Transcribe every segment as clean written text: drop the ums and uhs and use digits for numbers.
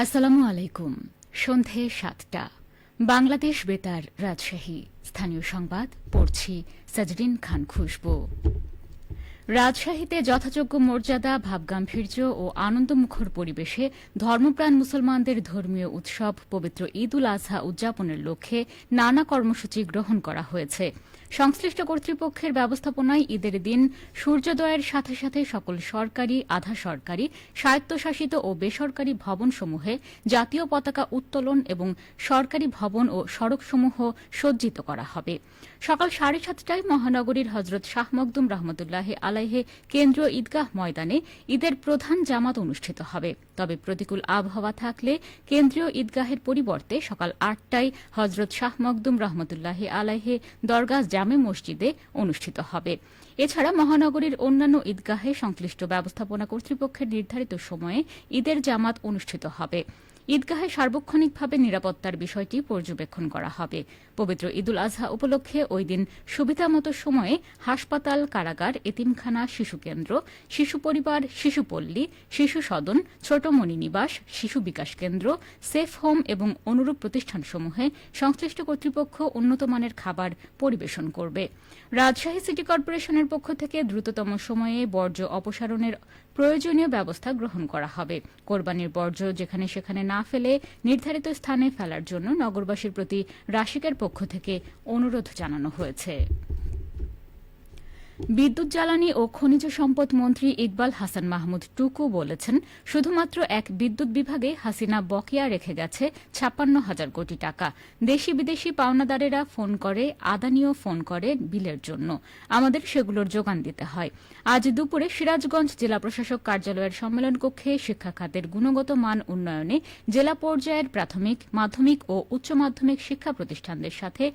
আসসালামু আলাইকুম। সন্ধে ৭টা বাংলাদেশ বেতার রাজশাহী। স্থানীয় সংবাদ পড়ছি সাজরিন খান খুশবু। রাজশাহীতে যথাযোগ্য মর্যাদা, ভাবগাম্ভীর্য ও আনন্দমুখর পরিবেশে ধর্মপ্রাণ মুসলমানদের ধর্মীয় উৎসব পবিত্র ঈদ উল আজহা উদযাপনের লক্ষ্যে নানা কর্মসূচি গ্রহণ করা হয়েছে। সংশ্লিষ্ট কর্তৃপক্ষের ব্যবস্থাপনায় ঈদের দিন সূর্যোদয়ের সাথে সাথে সকল সরকারি, আধা সরকারি, স্বায়ত্তশাসিত ও বেসরকারি ভবনসমূহে জাতীয় পতাকা উত্তোলন এবং সরকারি ভবন ও সড়কসমূহ সজ্জিত করা হবে। সকাল 7:30টায় মহানগরীর হজরত শাহ মখদুম রহমতুল্লাহ আলাইহে কেন্দ্রীয় ঈদগাহ ময়দানে ঈদের প্রধান জামাত অনুষ্ঠিত হবে। তবে প্রতিকূল আবহাওয়া থাকলে কেন্দ্রীয় ঈদগাহের পরিবর্তে সকাল 8টায় হজরত শাহ মখদুম রহমতুল্লাহ আলাইহে দরগাহ জামে মসজিদে অনুষ্ঠিত হবে। এছাড়া মহানগরীর অন্যান্য ঈদগাহে সংশ্লিষ্ট ব্যবস্থাপনা কর্তৃপক্ষের নির্ধারিত সময়ে ঈদের জামাত অনুষ্ঠিত হবে। ঈদগাহে সার্বক্ষণিকভাবে নিরাপত্তার বিষয়টি পর্যবেক্ষণ করা হবে। পবিত্র ঈদুল আজহা উপলক্ষে ওই দিন সুবিধামতো সময়ে হাসপাতাল, কারাগার, এতিমখানা, শিশুকেন্দ্র, শিশু পরিবার, শিশুপল্লী, শিশু সদন, ছোট মণি নিবাস, শিশু বিকাশ কেন্দ্র, সেফ হোম এবং অনুরূপ প্রতিষ্ঠানসমূহে সংশ্লিষ্ট কর্তৃপক্ষ উন্নতমানের খাবার পরিবেশন করবে। রাজশাহী সিটি কর্পোরেশনের পক্ষ থেকে দ্রুততম সময়ে বর্জ্য অপসারণের প্রয়োজনীয় ব্যবস্থা গ্রহণ করা হবে। কোরবানির বর্জ্য যেখানে সেখানে না ফেলে নির্ধারিত স্থানে ফেলার জন্য নগরবাসীর প্রতি রাশিকের পক্ষ থেকে অনুরোধ জানানো হয়েছে। বিদ্যুৎ, জ্বালানি ও খনিজ সম্পদ মন্ত্রী ইকবাল হাসান মাহমুদ টুকু বলেছেন, শুধুমাত্র এক বিদ্যুৎ বিভাগে হাসিনা বকেয়া রেখে গেছে ৫৬,০০০ কোটি টাকা। দেশি বিদেশি পাওনাদারেরা ফোন করে, আদানিও ফোন করে বিলের জন্য। আমাদের সেগুলোর যোগান দিতে হয়। আজ দুপুরে সিরাজগঞ্জ জেলা প্রশাসক কার্যালয়ের সম্মেলন কক্ষে শিক্ষা খাতের গুণগত মান উন্নয়নে জেলা পর্যায়ের প্রাথমিক, মাধ্যমিক ও উচ্চ মাধ্যমিক শিক্ষা প্রতিষ্ঠানদের সাথে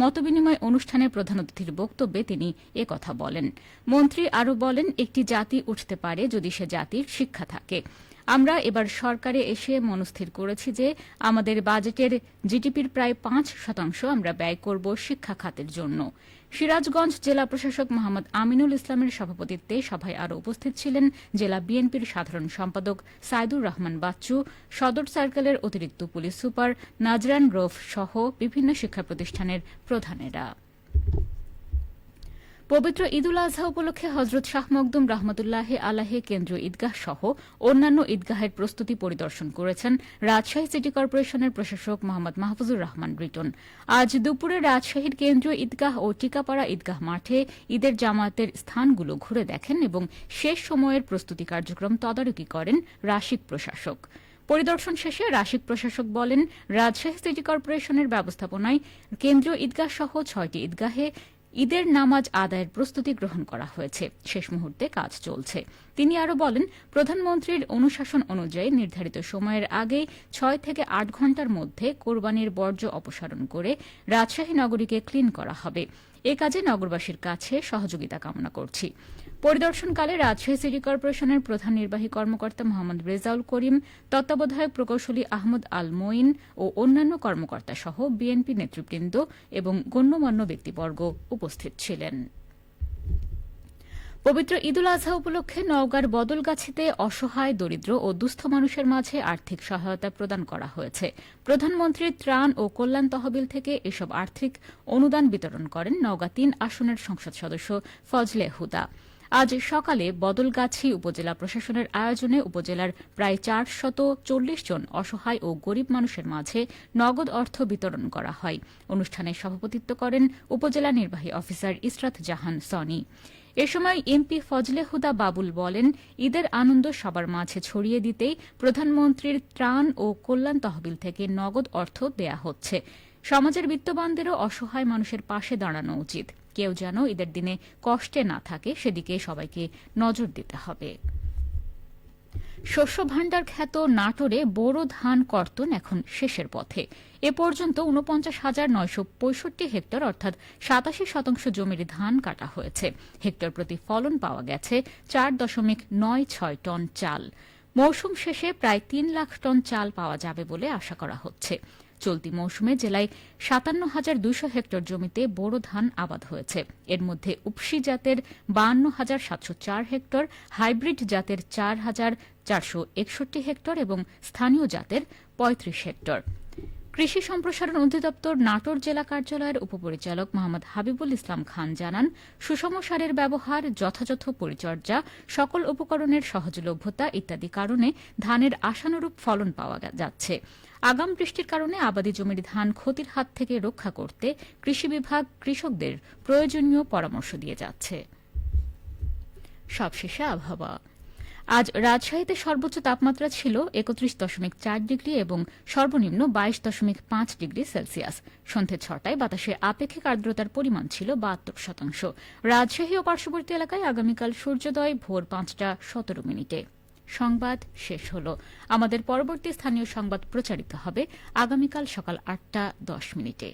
মতবিনিময় অনুষ্ঠানে প্রধান অতিথির বক্তব্যে তিনি একথা বলেন। মন্ত্রী আরও বলেন, একটি জাতি উঠতে পারে যদি সে জাতির শিক্ষা থাকে। আমরা এবার সরকারে এসে মনস্থির করেছি যে আমাদের বাজেটের জিডিপির প্রায় ৫% আমরা ব্যয় করব শিক্ষা খাতের জন্য। সিরাজগঞ্জ জেলা প্রশাসক মোহাম্মদ আমিনুল ইসলামের সভাপতিত্বে সভায় আরও উপস্থিত ছিলেন জেলা বিএনপির সাধারণ সম্পাদক সাইদুর রহমান বাচ্চু, সদর সার্কেলের অতিরিক্ত পুলিশ সুপার নাজরান রৌফ সহ বিভিন্ন শিক্ষা প্রতিষ্ঠানের প্রধানেরা। পবিত্র ঈদুল আজহা উপলক্ষে হজরত শাহ মখদুম রহমতুল্লাহ আলাহে কেন্দ্রীয় ঈদগাহ সহ অন্যান্য ঈদগাহের প্রস্তুতি পরিদর্শন করেছেন রাজশাহী সিটি কর্পোরেশনের প্রশাসক মোহাম্মদ মাহফুজুর রহমান রিটন। আজ দুপুরে রাজশাহীর কেন্দ্রীয় ঈদগাহ ও টিকাপাড়া ঈদগাহ মাঠে ঈদের জামাতের স্থানগুলো ঘুরে দেখেন এবং শেষ সময়ের প্রস্তুতি কার্যক্রম তদারকি করেন রাশিক প্রশাসক। পরিদর্শন শেষে রাশিক প্রশাসক বলেন, রাজশাহী সিটি কর্পোরেশনের ব্যবস্থাপনায় কেন্দ্রীয় ঈদগাহ সহ 6টি ঈদগাহে ঈদের নামাজ আদায়ের প্রস্তুতি গ্রহণ করা হয়েছে। শেষ মুহূর্তে কাজ চলছে। তিনি আরও বলেন, প্রধানমন্ত্রীর অনুশাসন অনুযায়ী নির্ধারিত সময়ের আগে ৬ থেকে ৮ ঘণ্টার মধ্যে কোরবানির বর্জ্য অপসারণ করে রাজশাহী নগরীকে ক্লিন করা হবে। এ কাজে নগরবাসীর কাছে সহযোগিতা কামনা করছি। পরিদর্শনকালে রাজশাহী সিটি কর্পোরেশনের প্রধান নির্বাহী কর্মকর্তা মোহাম্মদ রেজাউল করিম, তত্ত্বাবধায়ক প্রকৌশলী আহমদ আল মঈন ও অন্যান্য কর্মকর্তা সহ বিএনপি নেতৃবৃন্দ এবং গণ্যমান্য ব্যক্তিবর্গ উপস্থিত ছিলেন। পবিত্র ঈদুল আজহা উপলক্ষে নওগাঁর বদলগাছিতে অসহায়, দরিদ্র ও দুস্থ মানুষের মাঝে আর্থিক সহায়তা প্রদান করা হয়েছে। প্রধানমন্ত্রীর ত্রাণ ও কল্যাণ তহবিল থেকে এসব আর্থিক অনুদান বিতরণ করেন নওগাঁ ৩ আসনের সংসদ সদস্য ফজলে হুদা। আজ সকালে বদলগাছি উপজেলা প্রশাসনের আয়োজনে উপজেলার প্রায় ৪৪০ জন অসহায় ও গরিব মানুষের মাঝে নগদ অর্থ বিতরণ করা হয়। অনুষ্ঠানে সভাপতিত্ব করেন উপজেলা নির্বাহী অফিসার ইসরাত জাহান সনি। এ সময় এমপি ফজলে হুদা বাবুল বলেন, ঈদের আনন্দ সবার মাঝে ছড়িয়ে দিতেই প্রধানমন্ত্রীর ত্রাণ ও কল্যাণ তহবিল থেকে নগদ অর্থ দেয়া হচ্ছে। সমাজের বিত্তবানদেরও অসহায় মানুষের পাশে দাঁড়ানো উচিত। কেউ যেন ঈদের দিনে কষ্টে না থাকে সেদিকে সবাইকে নজর দিতে হবে। শস্য ভাণ্ডার খ্যাত নাটোরে বোরো ধান কর্তন এখন শেষের পথে। এ পর্যন্ত ৪৯,৯৬৫ হেক্টর অর্থাৎ ৮৭% জমির ধান কাটা হয়েছে। হেক্টর প্রতি ফলন পাওয়া গেছে ৪.৯৬ টন চাল। মৌসুম শেষে প্রায় ৩ লাখ টন চাল পাওয়া যাবে বলে আশা করা হচ্ছে। চলতি মৌসুমে জেলায় ৫৭,২০০ হেক্টর জমিতে বোরো ধান আবাদ হয়েছে। এর মধ্যে উপসি জাতের ৫২,৭০৪ হেক্টর, হাইব্রিড জাতের ৪,৪৬১ হেক্টর এবং স্থানীয় জাতের ৩৫ হেক্টর। কৃষি সম্প্রসারণ অধিদপ্তর নাটোর জেলা কার্যালয়ের উপপরিচালক মোহাম্মদ হাবিবুল ইসলাম খান জানান, সুষম সারের ব্যবহার, যথাযথ পরিচর্যা, সকল উপকরণের সহজলভ্যতা ইত্যাদি কারণে ধানের আশানুরূপ ফলন পাওয়া যাচ্ছে। আগাম বৃষ্টির কারণে আবাদি জমির ধান ক্ষতির হাত থেকে রক্ষা করতে কৃষি বিভাগ কৃষকদের প্রয়োজনীয় পরামর্শ দিয়ে যাচ্ছে। সবশেষে আবহাওয়া। আজ রাজশাহীতে সর্বোচ্চ তাপমাত্রা ছিল ৩১.৪ ডিগ্রি এবং সর্বনিম্ন 22.5 ডিগ্রি সেলসিয়াস। সন্ধে ৬টায় বাতাসে আপেক্ষিক আর্দ্রতার পরিমাণ ছিল ৭২%। রাজশাহী ও পার্শ্ববর্তী এলাকায় আগামীকাল সূর্যোদয় ভোর ৫টা ১৭ মিনিটে। সংবাদ শেষ হল। আমাদের পরবর্তী স্থানীয় সংবাদ প্রচারিত হবে আগামীকাল সকাল ৮টা ১০ মিনিটে।